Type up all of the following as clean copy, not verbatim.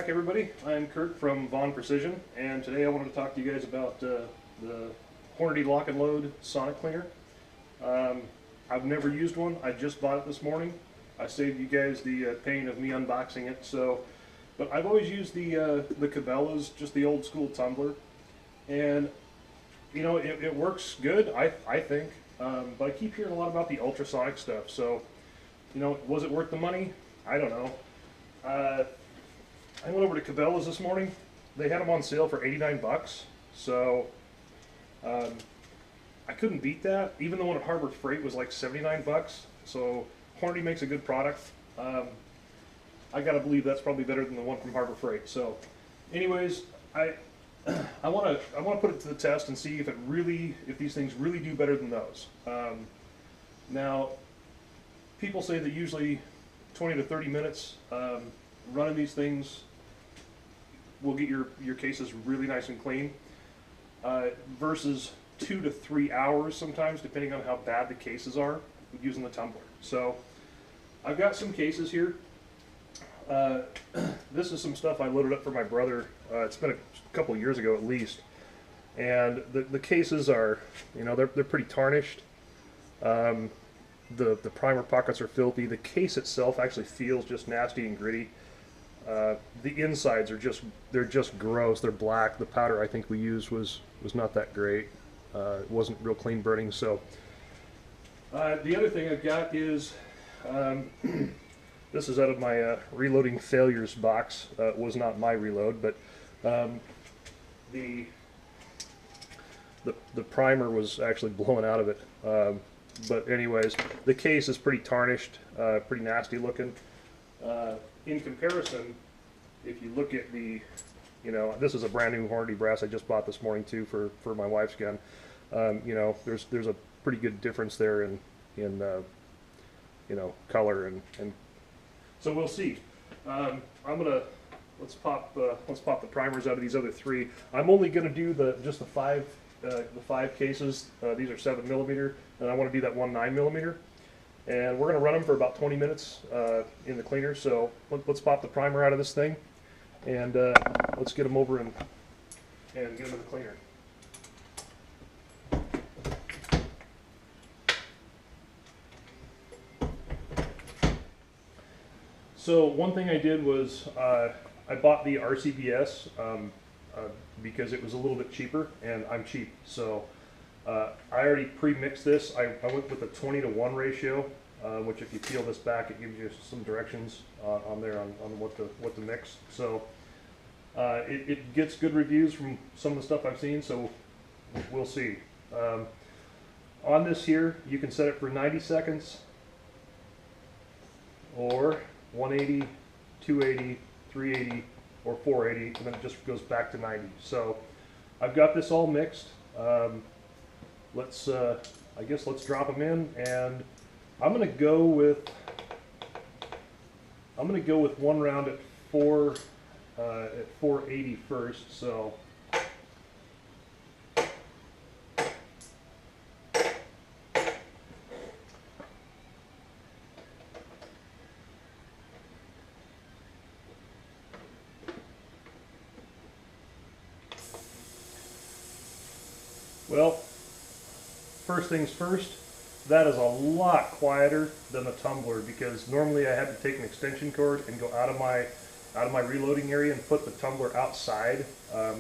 back, everybody. I'm Kurt from Vaughn Precision, and today I wanted to talk to you guys about the Hornady Lock and Load Sonic Cleaner. I've never used one. I just bought it this morning. I saved you guys the pain of me unboxing it. But I've always used the Cabela's, just the old school tumbler, and you know it works good. I think, but I keep hearing a lot about the ultrasonic stuff. So, you know, was it worth the money? I don't know. I went over to Cabela's this morning. They had them on sale for 89 bucks. So I couldn't beat that, even the one at Harbor Freight was like 79 bucks. So Hornady makes a good product. I gotta believe that's probably better than the one from Harbor Freight. So anyways, I want to put it to the test and see if these things really do better than those. Now, people say that usually 20 to 30 minutes running these things will get your cases really nice and clean, versus 2 to 3 hours sometimes, depending on how bad the cases are using the tumbler. So I've got some cases here. This is some stuff I loaded up for my brother. It's been a couple years ago at least, and the cases are, you know, they're pretty tarnished. The primer pockets are filthy. The case itself actually feels just nasty and gritty. The insides are just gross. They're black. The powder I think we used was not that great. It wasn't real clean burning. So the other thing I've got is this is out of my reloading failures box. It was not my reload, but the primer was actually blowing out of it. But anyways, the case is pretty tarnished, pretty nasty looking. In comparison, if you look at the, you know, this is a brand new Hornady brass I just bought this morning too for my wife's gun. You know, there's a pretty good difference there in you know, color and so we'll see. Let's pop the primers out of these other three. I'm only going to do just the five cases. These are 7mm, and I want to do that one 9mm. And we're going to run them for about 20 minutes in the cleaner. So let's pop the primer out of this thing, and let's get them over and get them in the cleaner. So one thing I did was I bought the RCBS because it was a little bit cheaper, and I'm cheap. So I already pre-mixed this. I went with a 20-to-1 ratio, which if you peel this back, it gives you some directions on there on what to mix. So it gets good reviews from some of the stuff I've seen, so we'll see. On this here, you can set it for 90 seconds, or 180, 280, 380, or 480, and then it just goes back to 90. So I've got this all mixed. I guess let's drop them in, and I'm gonna go with one round at 480 first. So well, first things first, that is a lot quieter than the tumbler, because normally I had to take an extension cord and go out of my reloading area and put the tumbler outside,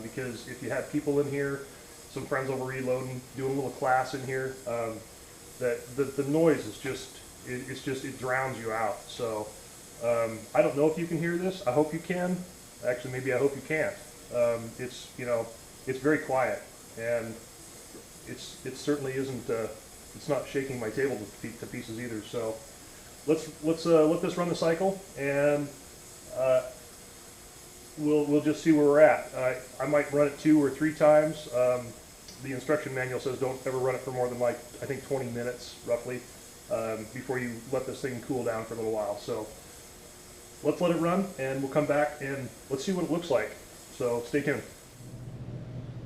because if you had people in here, some friends over reloading, doing a little class in here, that the noise is it drowns you out. So I don't know if you can hear this. I hope you can. Actually, maybe I hope you can't. It's, you know, it's very quiet, and it certainly isn't. It's not shaking my table to pieces either. So let's let this run the cycle, and we'll just see where we're at. I might run it 2 or 3 times. The instruction manual says don't ever run it for more than, like, I think 20 minutes roughly before you let this thing cool down for a little while. So let's let it run, and we'll come back and let's see what it looks like. So stay tuned.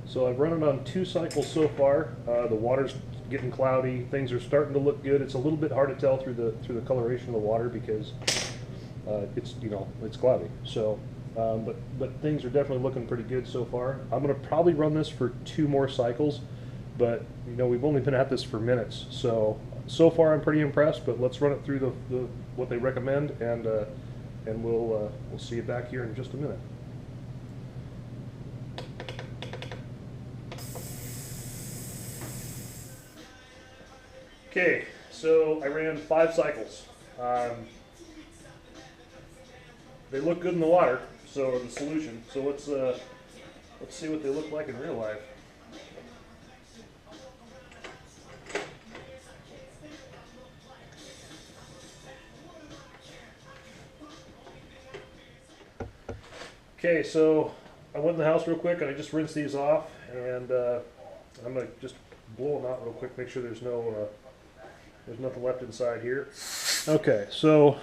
So I've run it on 2 cycles so far. The water's getting cloudy. Things are starting to look good. It's a little bit hard to tell through the coloration of the water because it's, you know, it's cloudy. So But things are definitely looking pretty good so far. I'm going to probably run this for 2 more cycles, but you know, we've only been at this for minutes, so far I'm pretty impressed. But let's run it through the what they recommend, and we'll see you back here in just a minute. Okay, so I ran 5 cycles. They look good in the water, so the solution. So let's see what they look like in real life. Okay, so I went in the house real quick and I just rinsed these off, and I'm gonna just blow them out real quick, make sure there's nothing left inside here. Okay, so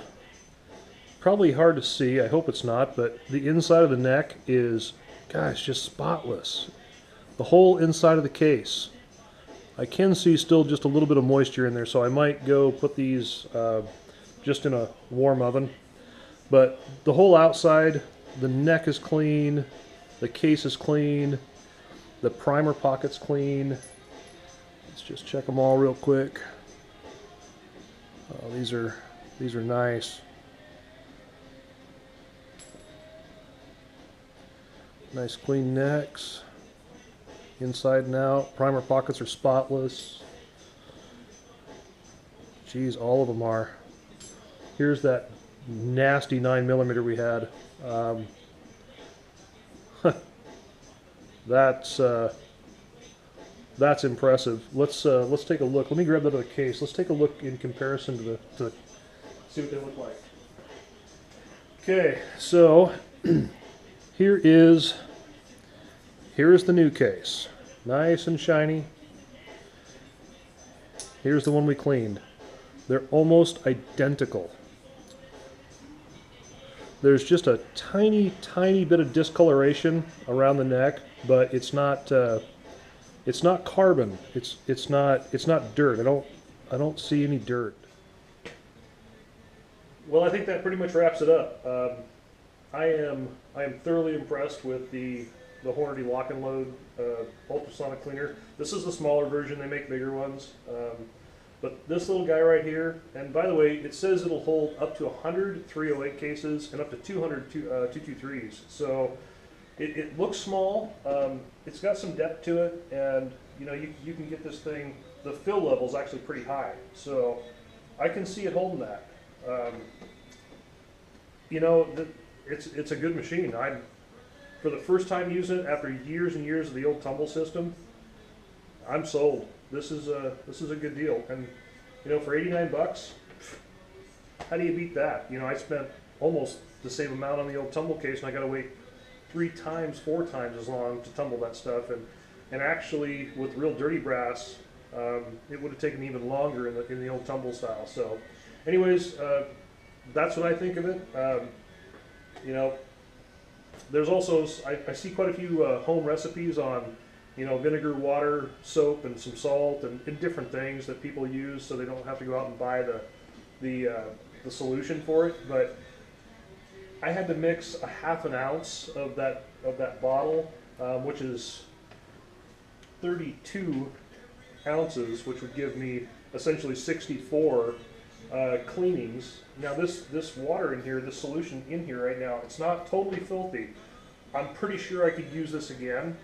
probably hard to see, I hope it's not, but the inside of the neck is, gosh, just spotless. The whole inside of the case. I can see still just a little bit of moisture in there, so I might go put these just in a warm oven. But the whole outside, the neck is clean, the case is clean, the primer pocket's clean. Let's just check them all real quick. Oh, these are nice. Nice clean necks, inside and out. Primer pockets are spotless. Geez, all of them are. Here's that nasty 9mm we had. That's impressive. Let's take a look. Let me grab that other case. Let's take a look in comparison to see what they look like. Okay, so here is the new case. Nice and shiny. Here's the one we cleaned. They're almost identical. There's just a tiny bit of discoloration around the neck, but it's not carbon. It's not dirt. I don't see any dirt. Well, I think that pretty much wraps it up. I am thoroughly impressed with the Hornady Lock and Load Ultrasonic Cleaner. This is the smaller version. They make bigger ones. But this little guy right here, and by the way, it says it'll hold up to 100 308 cases and up to 200 223s. So it looks small. It's got some depth to it, and you know, you can get this thing. The fill level is actually pretty high, so I can see it holding that. You know, it's a good machine. For the first time using it after years and years of the old tumble system, I'm sold. This is a good deal, and you know, for 89 bucks, how do you beat that? You know, I spent almost the same amount on the old tumble case, and I got to wait 3 times, 4 times as long to tumble that stuff, and actually with real dirty brass, it would have taken even longer in the old tumble style. So, anyways, that's what I think of it. You know, there's also I see quite a few home recipes on, you know, vinegar, water, soap, and some salt, and different things that people use, so they don't have to go out and buy the solution for it. But I had to mix a half an ounce of that bottle, which is 32 ounces, which would give me essentially 64 cleanings. Now this water in here, this solution in here right now, it's not totally filthy. I'm pretty sure I could use this again.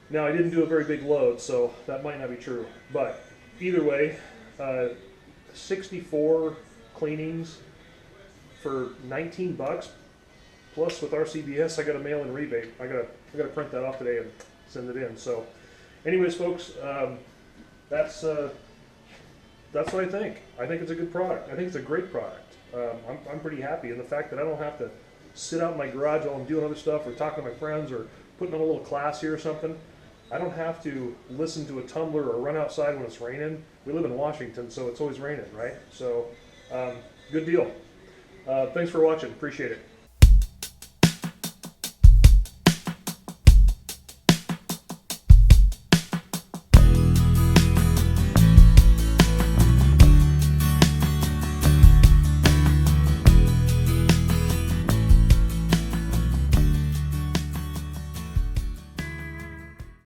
Now I didn't do a very big load, so that might not be true. But either way, 64 cleanings for 19 bucks. Plus with RCBS, I got a mail-in rebate. I gotta print that off today and send it in. So, anyways, folks, that's what I think. I think it's a good product. I think it's a great product. I'm pretty happy, and the fact that I don't have to sit out in my garage while I'm doing other stuff, or talking to my friends, or putting on a little class here or something. I don't have to listen to a tumbler or run outside when it's raining. We live in Washington, so it's always raining, right? So, good deal. Thanks for watching. Appreciate it.